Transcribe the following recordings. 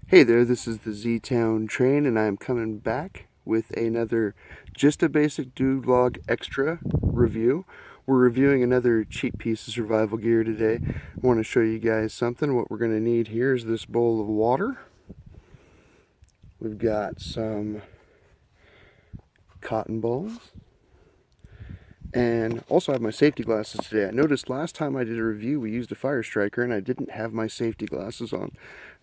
Hey there, this is the Z-Town Train, and I'm coming back with another Just a Basic Dude Log Extra review. We're reviewing another cheap piece of survival gear today. I want to show you guys something. What we're going to need here is this bowl of water. We've got some cotton balls. And also I have my safety glasses today. I noticed last time I did a review we used a fire striker and I didn't have my safety glasses on.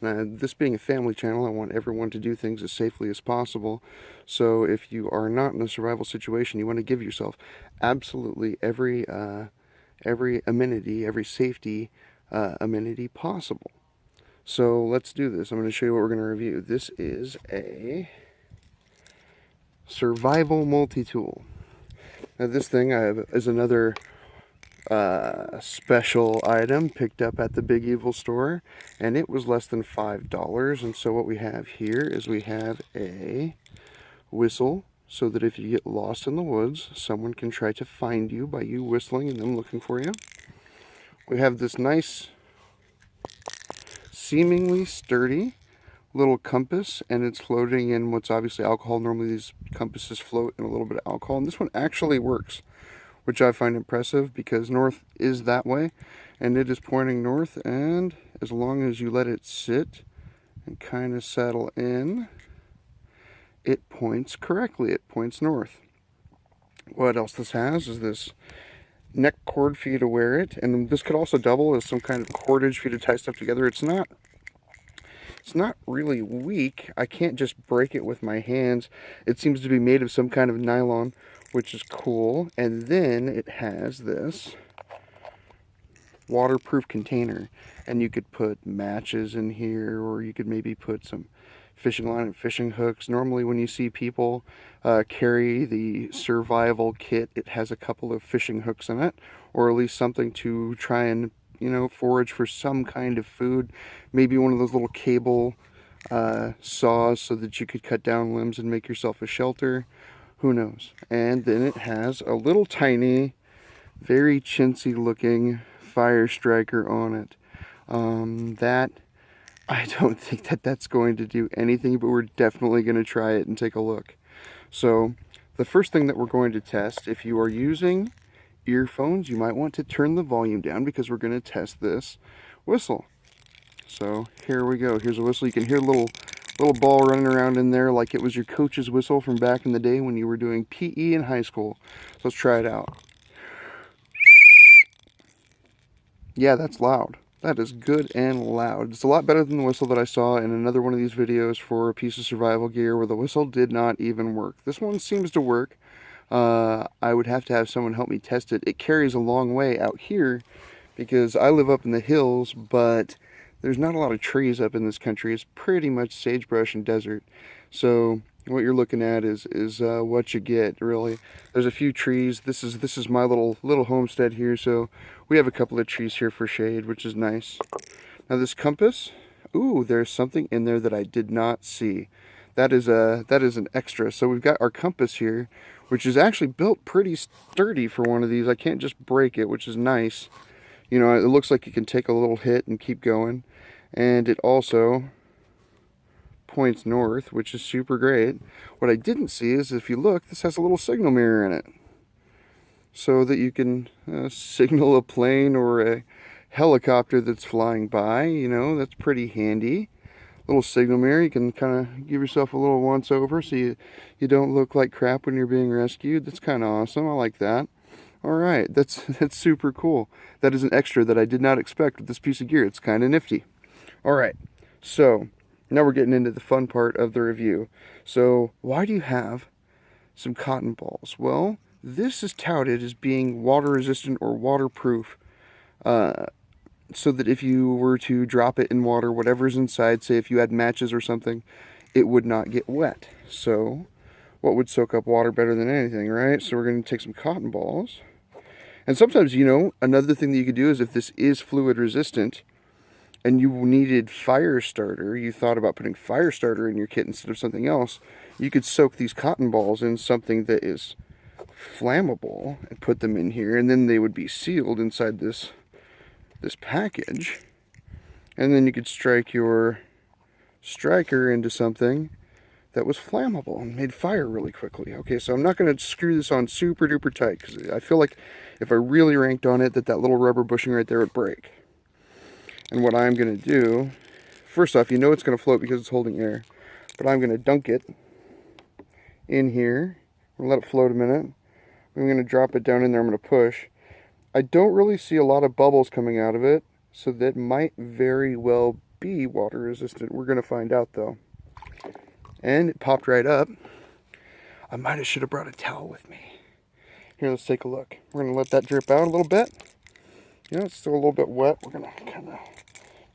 This being a family channel, I want everyone to do things as safely as possible. So if you are not in a survival situation, you want to give yourself absolutely every amenity, every safety amenity possible. So let's do this. I'm going to show you what we're going to review. This is a survival multi-tool. Now this thing is another special item picked up at the Big Evil store, and it was less than $5. And so what we have here is we have a whistle, so that if you get lost in the woods, someone can try to find you by you whistling and them looking for you. We have this nice, seemingly sturdy little compass, and it's floating in what's obviously alcohol. Normally these compasses float in a little bit of alcohol, and this one actually works, which I find impressive because north is that way, and it is pointing north, and as long as you let it sit and kind of settle in, it points correctly. It points north. What else this has is this neck cord for you to wear it, and this could also double as some kind of cordage for you to tie stuff together. It's not really weak. I can't just break it with my hands. It seems to be made of some kind of nylon, which is cool. And then it has this waterproof container, and you could put matches in here, or you could maybe put some fishing line and fishing hooks. Normally when you see people carry the survival kit, it has a couple of fishing hooks in it, or at least something to try and forage for some kind of food. Maybe one of those little cable saws so that you could cut down limbs and make yourself a shelter. Who knows? And then it has a little tiny, very chintzy looking fire striker on it. That, I don't think that's going to do anything, but we're definitely going to try it and take a look. So the first thing that we're going to test, if you are using earphones, you might want to turn the volume down because we're going to test this whistle. So here we go. Here's a whistle. You can hear a little ball running around in there like it was your coach's whistle from back in the day when you were doing PE in high school. So let's try it out. Yeah, that's loud. That is good and loud. It's a lot better than the whistle that I saw in another one of these videos for a piece of survival gear where the whistle did not even work. This one seems to work. I would have to have someone help me test it. It carries a long way out here because I live up in the hills, but there's not a lot of trees up in this country. It's pretty much sagebrush and desert. So what you're looking at is what you get, really. There's a few trees. This is my little homestead here, so we have a couple of trees here for shade, which is nice. Now this compass, ooh, there's something in there that I did not see. That is an extra. So we've got our compass here, which is actually built pretty sturdy for one of these. I can't just break it, which is nice. You know, it looks like you can take a little hit and keep going. And it also points north, which is super great. What I didn't see is, if you look, this has a little signal mirror in it, so that you can signal a plane or a helicopter that's flying by. You know, that's pretty handy. Little signal mirror. You can kind of give yourself a little once over so you don't look like crap when you're being rescued. That's kind of awesome. I like that. All right, that's super cool. That is an extra that I did not expect with this piece of gear. It's kind of nifty. All right, so now we're getting into the fun part of the review. So why do you have some cotton balls? Well, this is touted as being water resistant or waterproof, so that if you were to drop it in water, whatever's inside, say if you had matches or something, it would not get wet. So what would soak up water better than anything, right? So we're going to take some cotton balls. And sometimes, you know, another thing that you could do is, if this is fluid resistant and you needed fire starter, you thought about putting fire starter in your kit instead of something else, you could soak these cotton balls in something that is flammable and put them in here, and then they would be sealed inside this package, and then you could strike your striker into something that was flammable and made fire really quickly. Okay, so I'm not going to screw this on super duper tight because I feel like if I really ranked on it, that little rubber bushing right there would break. And what I'm going to do, first off, you know it's going to float because it's holding air, but I'm going to dunk it in here. I'm going to let it float a minute. I'm going to drop it down in there. I'm going to push. I don't really see a lot of bubbles coming out of it, so that might very well be water resistant. We're going to find out though. And it popped right up. I should have brought a towel with me. Here, let's take a look. We're going to let that drip out a little bit. You know, it's still a little bit wet. We're going to kind of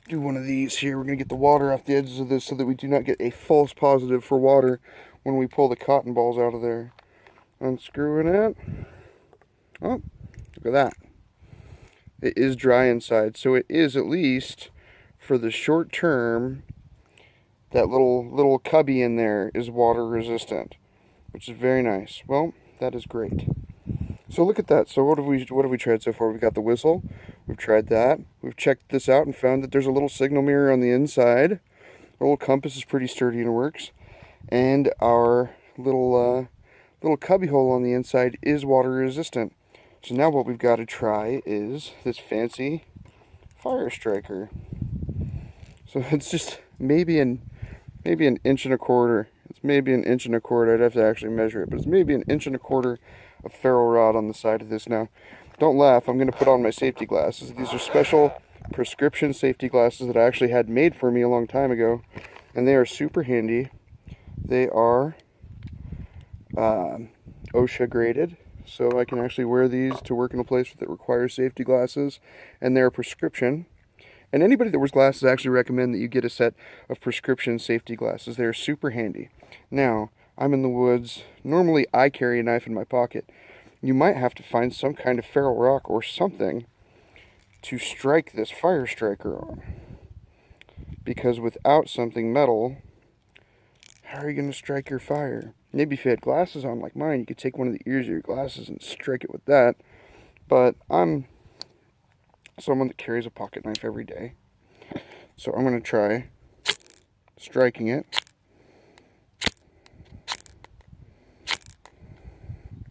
do one of these here. We're going to get the water off the edges of this so that we do not get a false positive for water when we pull the cotton balls out of there. Unscrewing it. Oh, look at that. It is dry inside, so it is, at least for the short term, that little cubby in there is water resistant, which is very nice. Well, that is great. So look at that. So what have we tried so far? We've got the whistle. We've tried that. We've checked this out and found that there's a little signal mirror on the inside. Our little compass is pretty sturdy and works. And our little cubby hole on the inside is water resistant. So now what we've got to try is this fancy fire striker. So it's just maybe an inch and a quarter. It's maybe an inch and a quarter. I'd have to actually measure it, but it's maybe an inch and a quarter of ferro rod on the side of this. Now, don't laugh. I'm going to put on my safety glasses. These are special prescription safety glasses that I actually had made for me a long time ago, and they are super handy. They are OSHA graded, so I can actually wear these to work in a place that requires safety glasses, and they're prescription. And anybody that wears glasses, I actually recommend that you get a set of prescription safety glasses. They're super handy. Now, I'm in the woods. Normally, I carry a knife in my pocket. You might have to find some kind of ferro rock or something to strike this fire striker on. Because without something metal, how are you going to strike your fire? Maybe if you had glasses on like mine, you could take one of the ears of your glasses and strike it with that. But I'm someone that carries a pocket knife every day. So I'm going to try striking it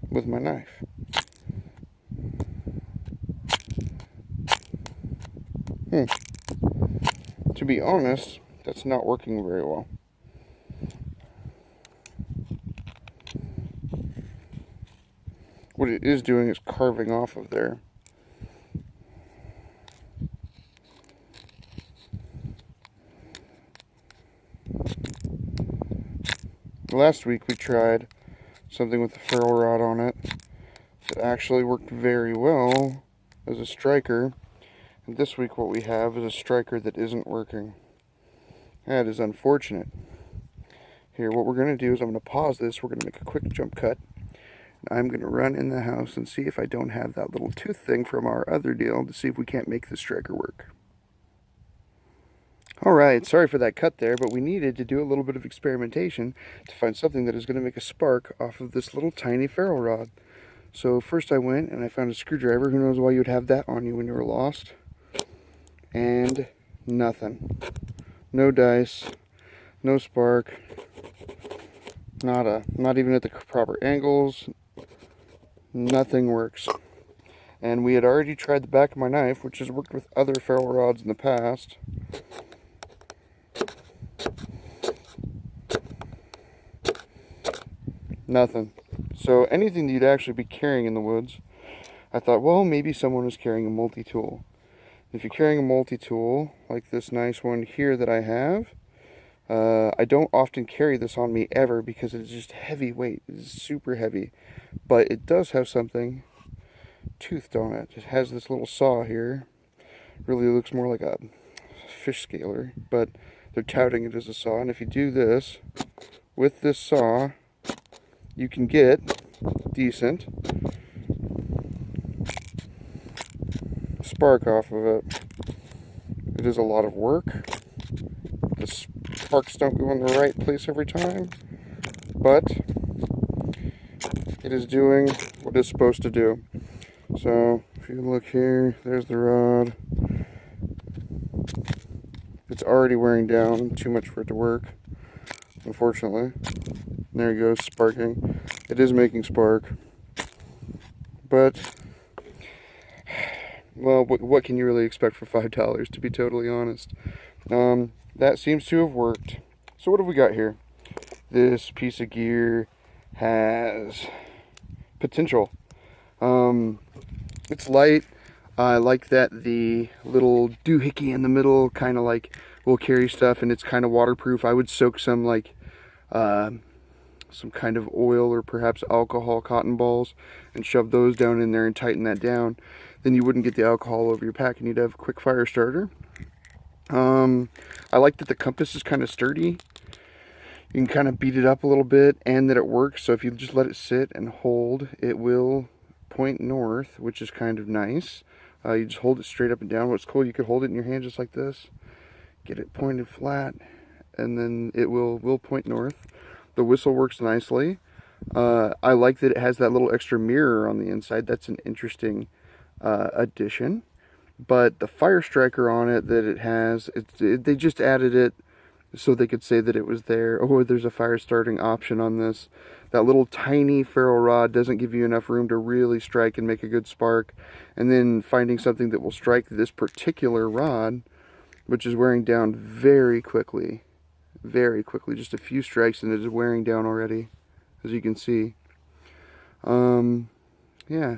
with my knife. To be honest, that's not working very well. What it is doing is carving off of there. Last week we tried something with the ferro rod on it that actually worked very well as a striker. And this week what we have is a striker that isn't working. That is unfortunate. Here, what we're going to do is I'm going to pause this. We're going to make a quick jump cut. I'm going to run in the house and see if I don't have that little tooth thing from our other deal to see if we can't make this striker work. Alright, sorry for that cut there, but we needed to do a little bit of experimentation to find something that is going to make a spark off of this little tiny ferro rod. So first I went and I found a screwdriver. Who knows why you would have that on you when you were lost. And nothing. No dice, no spark, not even at the proper angles. Nothing works. And we had already tried the back of my knife, which has worked with other ferro rods in the past. Nothing. So anything that you'd actually be carrying in the woods, I thought, well, maybe someone was carrying a multi-tool. If you're carrying a multi-tool, like this nice one here that I have, I don't often carry this on me ever because it's just heavy weight. It's super heavy. But it does have something toothed on it. It has this little saw here. Really looks more like a fish scaler, but they're touting it as a saw. And if you do this with this saw, you can get decent spark off of it. It is a lot of work. The sparks don't go in the right place every time, but it is doing what it's supposed to do. So if you look here, there's the rod. It's already wearing down too much for it to work, unfortunately. There it goes, sparking. It is making spark, but, well, what can you really expect for $5, to be totally honest? That seems to have worked. So what have we got here? This piece of gear has potential. It's light. I like that the little doohickey in the middle kind of like will carry stuff, and it's kind of waterproof. I would soak some like some kind of oil or perhaps alcohol cotton balls and shove those down in there and tighten that down. Then you wouldn't get the alcohol over your pack, and you'd have a quick fire starter. I like that the compass is kind of sturdy. You can kind of beat it up a little bit, and that it works. So if you just let it sit and hold, it will point north, which is kind of nice. You just hold it straight up and down. What's cool, you could hold it in your hand just like this, get it pointed flat, and then it will point north. The whistle works nicely. I like that it has that little extra mirror on the inside. That's an interesting addition. But the fire striker on it that it has, they just added it so they could say that it was there. Oh, there's a fire starting option on this. That little tiny ferrule rod doesn't give you enough room to really strike and make a good spark. And then finding something that will strike this particular rod, which is wearing down very quickly. Very quickly. Just a few strikes and it is wearing down already, as you can see. Yeah.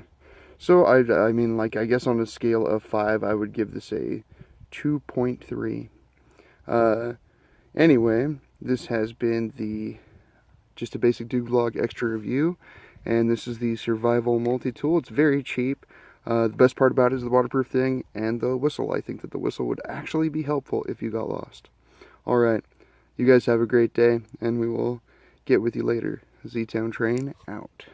So, I mean, like, I guess on a scale of 5, I would give this a 2.3. Anyway, this has been just a basic Doodlog extra review, and this is the Survival Multi-Tool. It's very cheap. The best part about it is the waterproof thing and the whistle. I think that the whistle would actually be helpful if you got lost. Alright, you guys have a great day, and we will get with you later. Z-Town Train out.